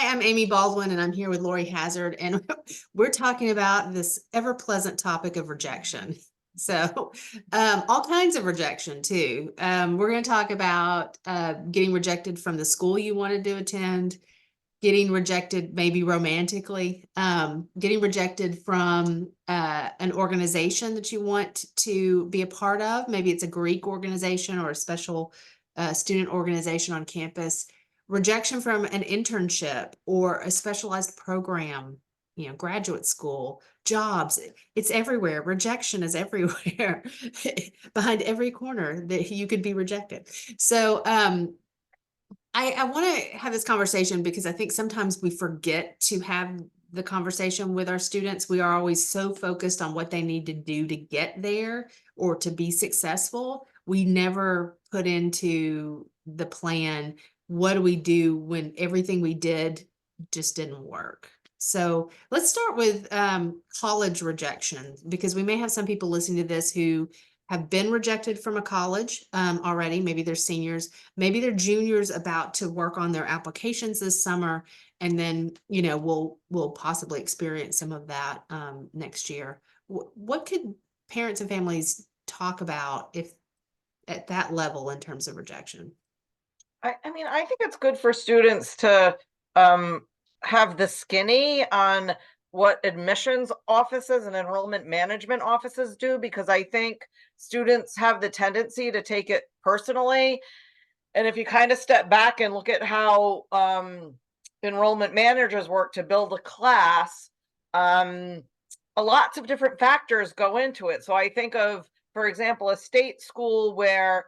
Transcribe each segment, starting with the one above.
Hi, I'm Amy Baldwin, and I'm here with Laurie Hazard, and we're talking about this ever-pleasant topic of rejection. So, all kinds of rejection too. We're going to talk about getting rejected from the school you wanted to attend, getting rejected maybe romantically, getting rejected from an organization that you want to be a part of. Maybe it's a Greek organization or a special student organization on campus. Rejection from an internship or a specialized program, graduate school, jobs. It's everywhere. Rejection is everywhere. Behind every corner that you could be rejected. So, I want to have this conversation because I think sometimes we forget to have the conversation with our students. We are always so focused on what they need to do to get there or to be successful. We never put into the plan, what do we do when everything we did just didn't work? So let's start with college rejection, because we may have some people listening to this who have been rejected from a college already. Maybe they're seniors, maybe they're juniors about to work on their applications this summer, and then we'll possibly experience some of that next year. What could parents and families talk about if at that level in terms of rejection? I mean, I think it's good for students to um, have the skinny on what admissions offices and enrollment management offices do, because I think students have the tendency to take it personally. And if you kind of step back and look at how enrollment managers work to build a class, um, lots of different factors go into it. So I think of, for example, a state school where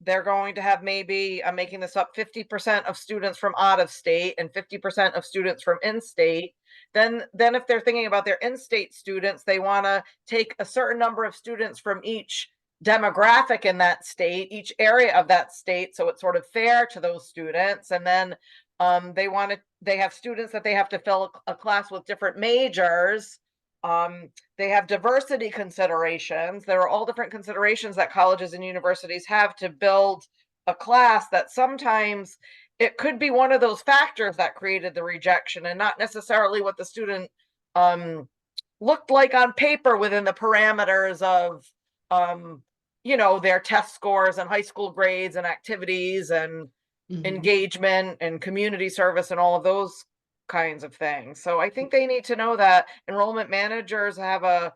they're going to have, maybe, I'm making this up, 50% of students from out of state and 50% of students from in-state. Then if they're thinking about their in-state students, they want to take a certain number of students from each demographic in that state, each area of that state, so it's sort of fair to those students. And then they have students that they have to fill a class with different majors. They have diversity considerations. There are all different considerations that colleges and universities have to build a class, that sometimes it could be one of those factors that created the rejection and not necessarily what the student looked like on paper within the parameters of their test scores and high school grades and activities and Mhm. engagement and community service and all of those kinds of things. So I think they need to know that enrollment managers have a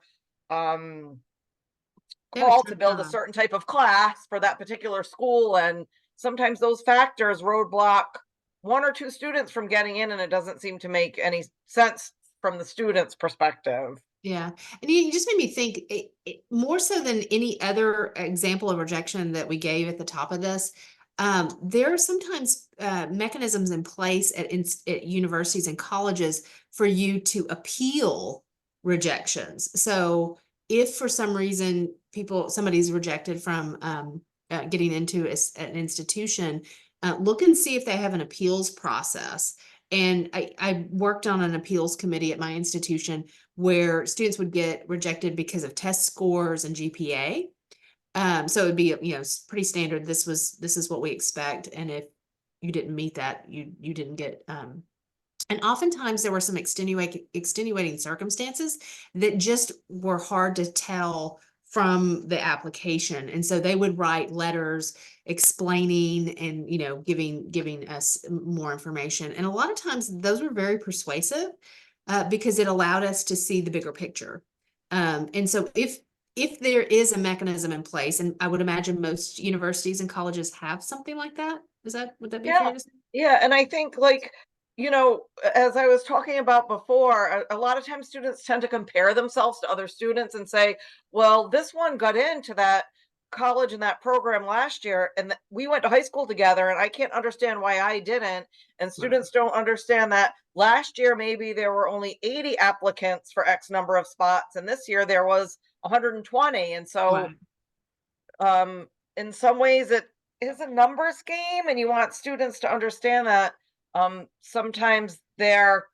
They have a call to tough build a job. certain type of class for that particular school, and sometimes those factors roadblock one or two students from getting in, and it doesn't seem to make any sense from the student's perspective. Yeah. And you just made me think more so than any other example of rejection that we gave at the top of this. There are sometimes mechanisms in place at universities and colleges for you to appeal rejections. So if for some reason somebody's rejected from getting into an institution, look and see if they have an appeals process. And I worked on an appeals committee at my institution where students would get rejected because of test scores and GPA. So it'd be, pretty standard. This is what we expect. And if you didn't meet that, you didn't get, and oftentimes there were some extenuating circumstances that just were hard to tell from the application. And so they would write letters explaining and, giving us more information. And a lot of times those were very persuasive because it allowed us to see the bigger picture. And so if there is a mechanism in place, and I would imagine most universities and colleges have something like that. Would that be Yeah. fair to say? Yeah. And I think, like, as I was talking about before, a lot of times students tend to compare themselves to other students and say, well, this one got into that college and that program last year, and we went to high school together, and I can't understand why I didn't. And Right. students don't understand that last year, maybe there were only 80 applicants for X number of spots, and this year there was 120. And so, Right. um, in some ways, it is a numbers game, and you want students to understand that sometimes their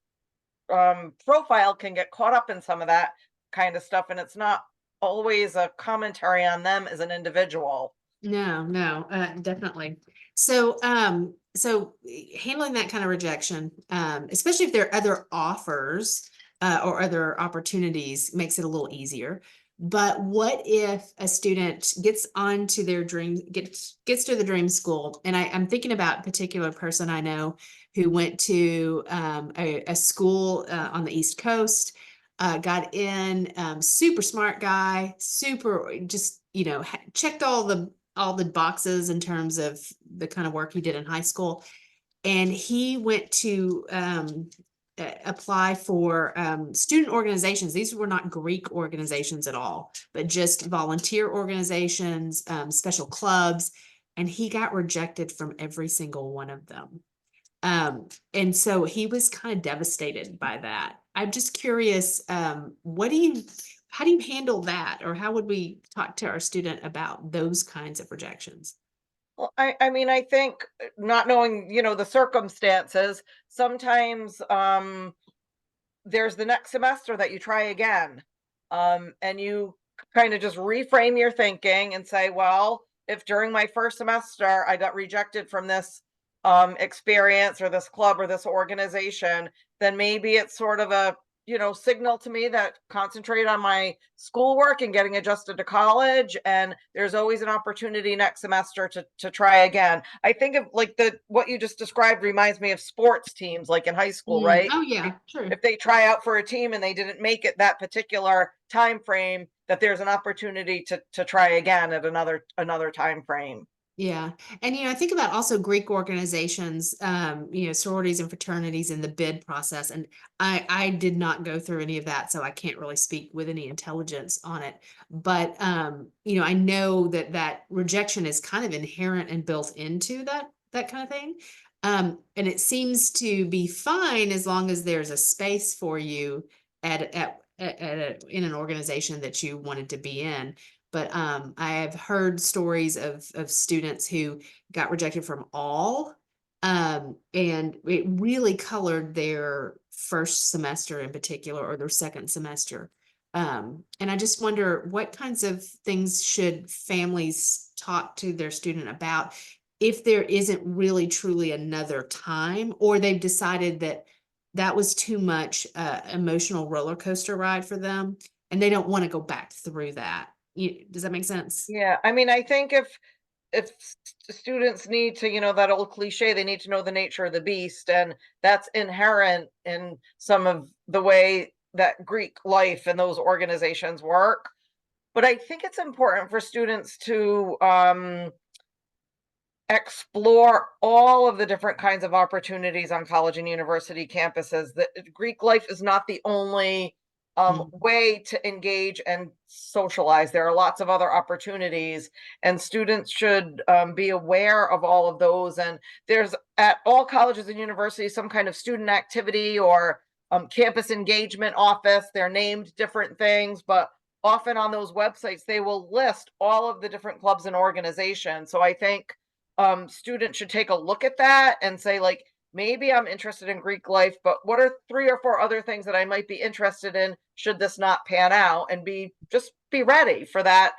profile can get caught up in some of that kind of stuff, and it's not always a commentary on them as an individual. No, definitely. So, handling that kind of rejection, especially if there are other offers, or other opportunities makes it a little easier. But what if a student gets onto their dream, gets to the dream school? And I'm thinking about a particular person I know who went to a school on the East Coast, got in, super smart guy, super just, checked all the boxes in terms of the kind of work he did in high school. And he went to apply for student organizations. These were not Greek organizations at all, but just volunteer organizations, special clubs. And he got rejected from every single one of them. And so he was kind of devastated by that. I'm just curious, how do you handle that? Or how would we talk to our student about those kinds of rejections? Well, I mean, I think not knowing, the circumstances, sometimes there's the next semester that you try again. And you kind of just reframe your thinking and say, well, if during my first semester I got rejected from this experience or this club or this organization, then maybe it's sort of a signal to me that concentrate on my schoolwork and getting adjusted to college, and there's always an opportunity next semester to try again. I think of like the what you just described reminds me of sports teams like in high school, right? Oh if yeah, true. if they try out for a team and they didn't make it that particular time frame, that there's an opportunity to try again at another time frame. Yeah. And, I think about also Greek organizations, sororities and fraternities in the bid process. And I did not go through any of that, so I can't really speak with any intelligence on it. But, I know that that rejection is kind of inherent and built into that kind of thing. And it seems to be fine as long as there's a space for you in an organization that you wanted to be in. But I have heard stories of students who got rejected from all, and it really colored their first semester in particular, or their second semester. And I just wonder, what kinds of things should families talk to their student about if there isn't really truly another time, or they've decided that that was too much emotional roller coaster ride for them, and they don't want to go back through that. Does that make sense? Yeah, I mean, I think if students need to, that old cliche, they need to know the nature of the beast, and that's inherent in some of the way that Greek life and those organizations work. But I think it's important for students to explore all of the different kinds of opportunities on college and university campuses. That Greek life is not the only Mm. way to engage and socialize. There are lots of other opportunities, and students should be aware of all of those. And there's at all colleges and universities some kind of student activity or campus engagement office. They're named different things, but often on those websites they will list all of the different clubs and organizations. So I think students should take a look at that and say, like, maybe I'm interested in Greek life, but what are 3 or 4 other things that I might be interested in should this not pan out, and be ready for that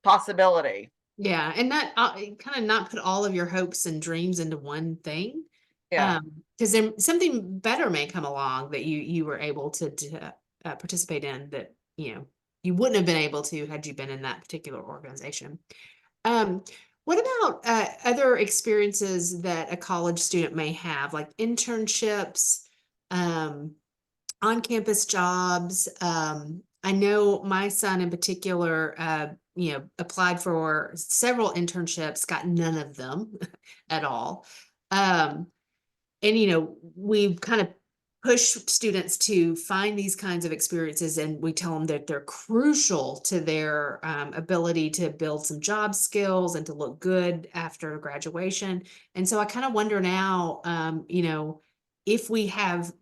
possibility. Yeah, and that kind of not put all of your hopes and dreams into one thing, Yeah. because then something better may come along that you were able to participate in that you wouldn't have been able to had you been in that particular organization. Um, what about other experiences that a college student may have, like internships, um, on-campus jobs? I know my son in particular, applied for several internships, got none of them at all. Um, and we kind of push students to find these kinds of experiences, and we tell them that they're crucial to their ability to build some job skills and to look good after graduation. And so I kind of wonder now, if we have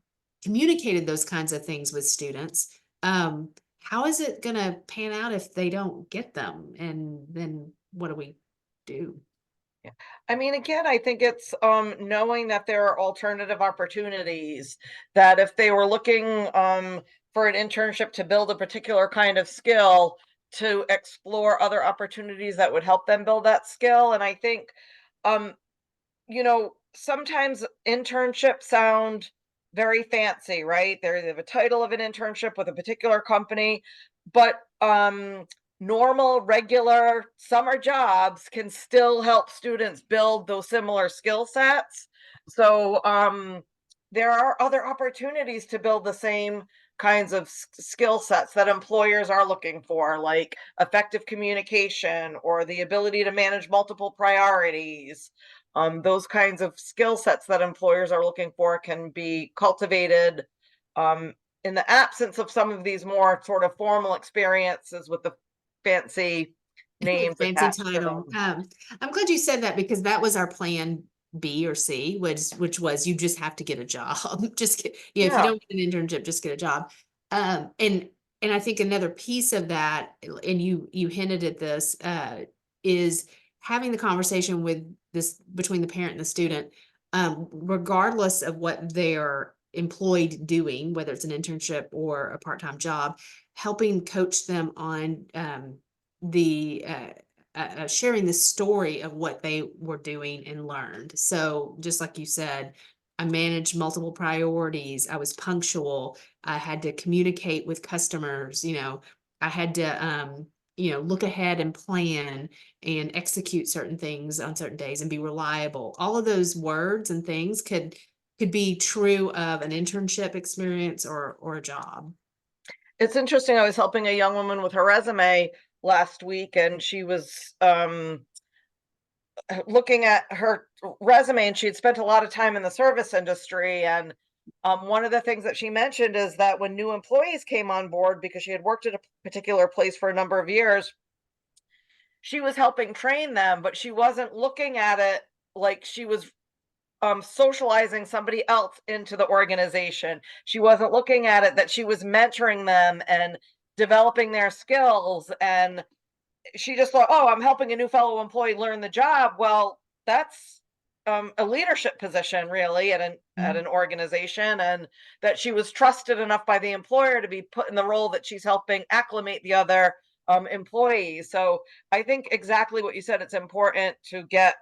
communicated those kinds of things with students, how is it going to pan out if they don't get them, and then what do we do? Yeah. I mean, again, I think it's knowing that there are alternative opportunities, that if they were looking for an internship to build a particular kind of skill, to explore other opportunities that would help them build that skill. And I think, um, sometimes internships sound very fancy, right? They have a title of an internship with a particular company, but normal, regular summer jobs can still help students build those similar skill sets. So there are other opportunities to build the same kinds of skill sets that employers are looking for, like effective communication or the ability to manage multiple priorities. Those kinds of skill sets that employers are looking for can be cultivated um, in the absence of some of these more sort of formal experiences with the fancy names Fancy attached to title. them. I'm glad you said that because that was our plan B or C, which was you just have to get a job. Just get, if you Yeah, don't get an internship, just get a job. And I think another piece of that, and you hinted at this, is having the conversation with this between the parent and the student, regardless of what they're employed doing, whether it's an internship or a part-time job, helping coach them on the sharing the story of what they were doing and learned. So just like you said, I managed multiple priorities. I was punctual. I had to communicate with customers. I had to, look ahead and plan and execute certain things on certain days and be reliable. All of those words and things could be true of an internship experience or a job. it's interesting. I was helping a young woman with her resume last week, and she was looking at her resume, and she had spent a lot of time in the service industry. And one of the things that she mentioned is that when new employees came on board, because she had worked at a particular place for a number of years, she was helping train them, but she wasn't looking at it like she was socializing somebody else into the organization. She wasn't looking at it that she was mentoring them and developing their skills. And she just thought, oh, I'm helping a new fellow employee learn the job. Well, that's a leadership position really at Mhm. an organization, and that she was trusted enough by the employer to be put in the role that she's helping acclimate the other employees. So I think exactly what you said. It's important to get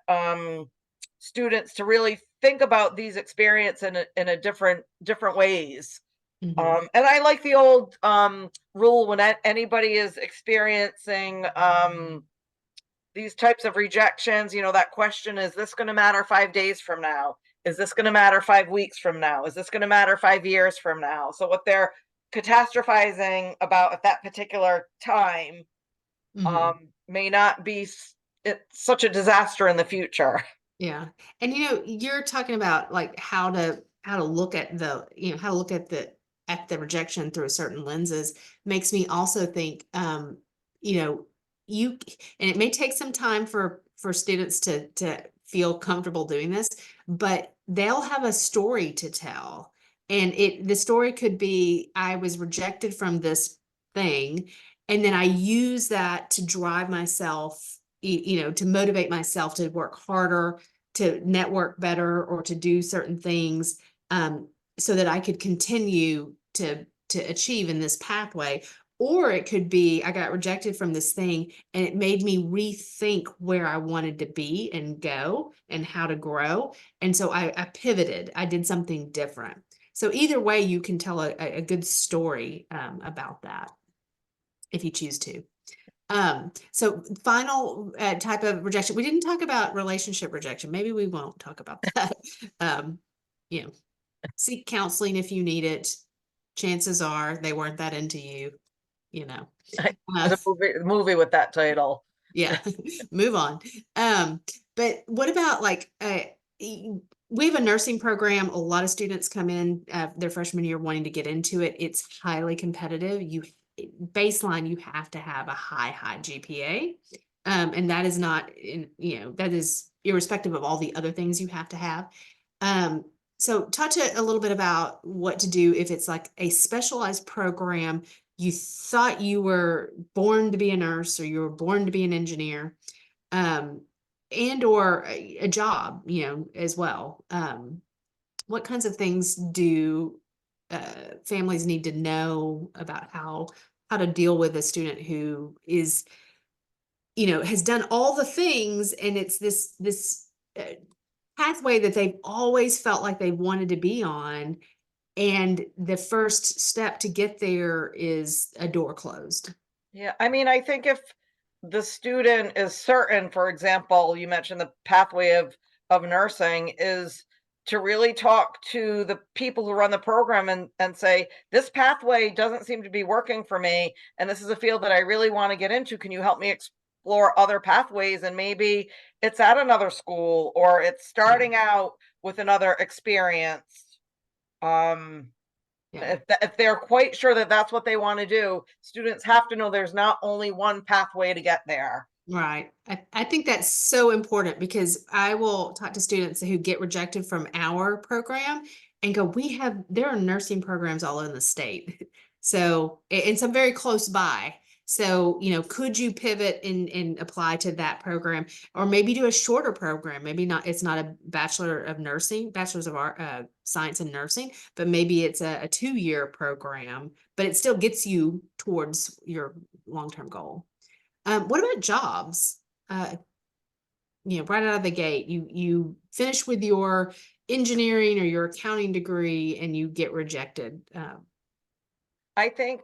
students to really think about these experiences in a different ways. Mhm. And I like the old rule when anybody is experiencing these types of rejections, that question: is this going to matter 5 days from now? Is this going to matter 5 weeks from now? Is this going to matter 5 years from now? So, what they're catastrophizing about at that particular time Mhm. may not be such a disaster in the future. Yeah. And you're talking about like how to look at how to look at the rejection through certain lenses makes me also think you know, you and it may take some time for students to feel comfortable doing this, but they'll have a story to tell. And the story could be I was rejected from this thing, and then I use that to drive myself, to motivate myself to work harder, to network better, or to do certain things, so that I could continue to achieve in this pathway. Or it could be I got rejected from this thing and it made me rethink where I wanted to be and go and how to grow. And so I pivoted. I did something different. So either way, you can tell a good story about that if you choose to. So final type of rejection. We didn't talk about relationship rejection. Maybe we won't talk about that. Um, you know, seek counseling if you need it. Chances are they weren't that into you, you know. Uh, There's a movie with that title. yeah, move on. But what about like we have a nursing program. A lot of students come in their freshman year wanting to get into it. It's highly competitive. Baseline, you have to have a high GPA. And that is not that is irrespective of all the other things you have to have. So touch a little bit about what to do if it's like a specialized program. You thought you were born to be a nurse or you were born to be an engineer, um, and or a job, as well. What kinds of things do families need to know about how how to deal with a student who is, you know, has done all the things, and it's this uh, pathway that they've always felt like they wanted to be on, and the first step to get there is a door closed. Yeah, I mean, I think if the student is certain, for example, you mentioned the pathway of nursing is to really talk to the people who run the program and say, this pathway doesn't seem to be working for me, and this is a field that I really want to get into. Can you help me explore other pathways? And maybe it's at another school or it's Yeah, starting out with another experience. Um, yeah. if they're quite sure that that's what they want to do, students have to know there's not only one pathway to get there. Right. I think that's so important because I will talk to students who get rejected from our program and go, there are nursing programs all over the state. So, and some very close by. So, you know, could you pivot and apply to that program, or maybe do a shorter program? Maybe not, it's not a bachelor's of art, science and nursing, but maybe it's a 2-year program, but it still gets you towards your long-term goal. What about jobs? Uh, you know, right out of the gate, you finish with your engineering or your accounting degree and you get rejected. I think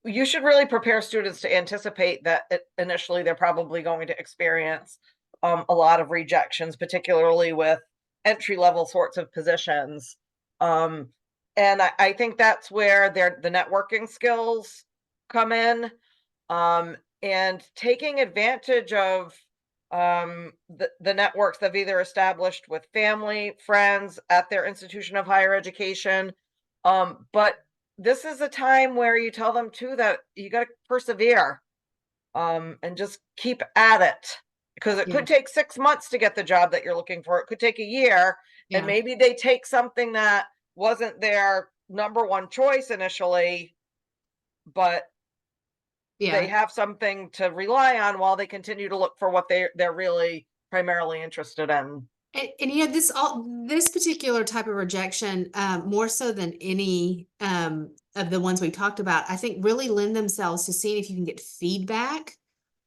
you should really prepare students to anticipate that initially they're probably going to experience a lot of rejections, particularly with entry level sorts of positions. Um, and I think that's where the networking skills come in. And taking advantage of the networks they've either established with family, friends at their institution of higher education. But this is a time where you tell them too that you got to persevere and just keep at it, because it Yeah, could take 6 months to get the job that you're looking for. It could take a year, and yeah, maybe they take something that wasn't their number one choice initially, but they yeah. have something to rely on while they continue to look for what they're really primarily interested in. And you know, this particular type of rejection, more so than any of the ones we've talked about, I think really lend themselves to seeing if you can get feedback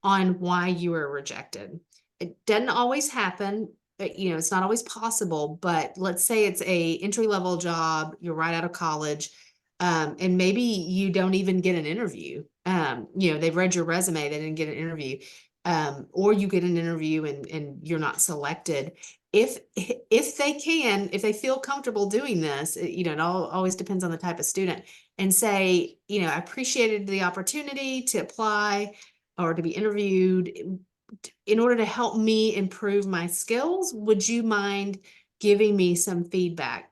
on why you were rejected. It doesn't always happen. You know, it's not always possible, but let's say it's a entry level job, you're right out of college, and maybe you don't even get an interview. You know, they've read your resume, they didn't get an interview. Or you get an interview and you're not selected. If they can, if they feel comfortable doing this, you know, it always depends on the type of student, and say, you know, I appreciated the opportunity to apply or to be interviewed. In order to help me improve my skills, would you mind giving me some feedback?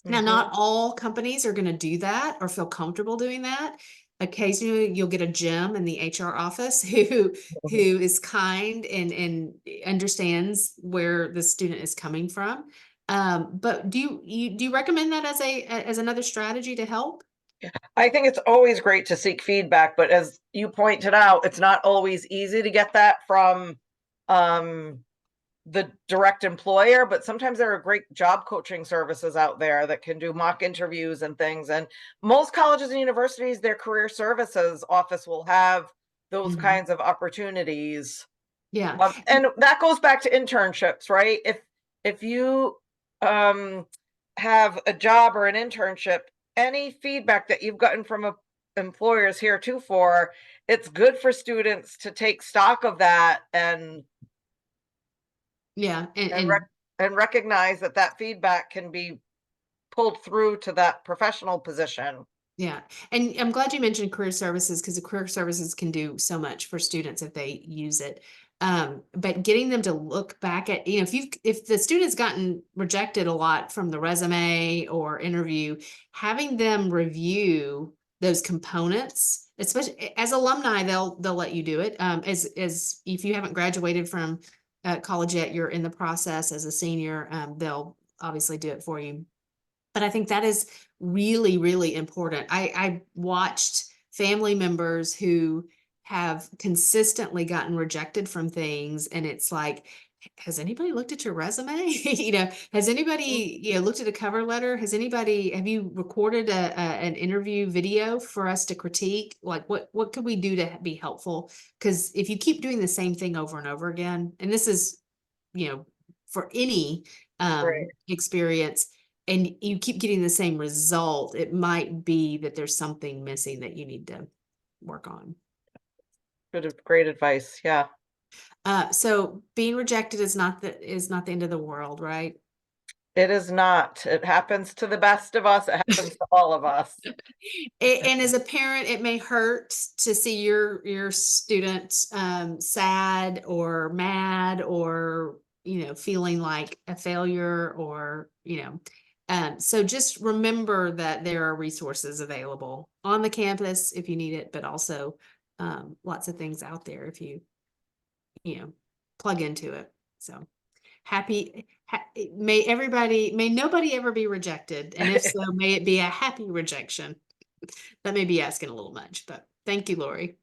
Now, Hmm. not all companies are going to do that or feel comfortable doing that. Occasionally, you'll get a gem in the HR office who is kind and understands where the student is coming from. But do you recommend that as another strategy to help? I think it's always great to seek feedback, but as you pointed out, it's not always easy to get that from um, the direct employer, but sometimes there are great job coaching services out there that can do mock interviews and things. And most colleges and universities, their career services office will have those Mhm. kinds of opportunities. Yeah. And that goes back to internships, right? If you um, have a job or an internship, any feedback that you've gotten from employers heretofore, it's good for students to take stock of that Yeah. and and recognize that that feedback can be pulled through to that professional position. Yeah, and I'm glad you mentioned career services because the career services can do so much for students if they use it. But getting them to look back at, you know, if the student's gotten rejected a lot from the resume or interview, having them review those components, especially as alumni, they'll let you do it. As if you haven't graduated from college yet, you're in the process as a senior, they'll obviously do it for you, but I think that is really, really important. I watched family members who have consistently gotten rejected from things, and it's like, has anybody looked at your resume? Has anybody, looked at a cover letter? Have you recorded an interview video for us to critique? Like what could we do to be helpful? Because if you keep doing the same thing over and over again, and this is, for any Right. experience, and you keep getting the same result, it might be that there's something missing that you need to work on. Great advice. Yeah. So being rejected is not the end of the world, right? It is not. It happens to the best of us. It happens to all of us. And as a parent, it may hurt to see your student sad or mad or feeling like a failure or so just remember that there are resources available on the campus if you need it, but also lots of things out there if you plug into it. So may nobody ever be rejected, and if so, may it be a happy rejection. That may be asking a little much, but thank you, Lori.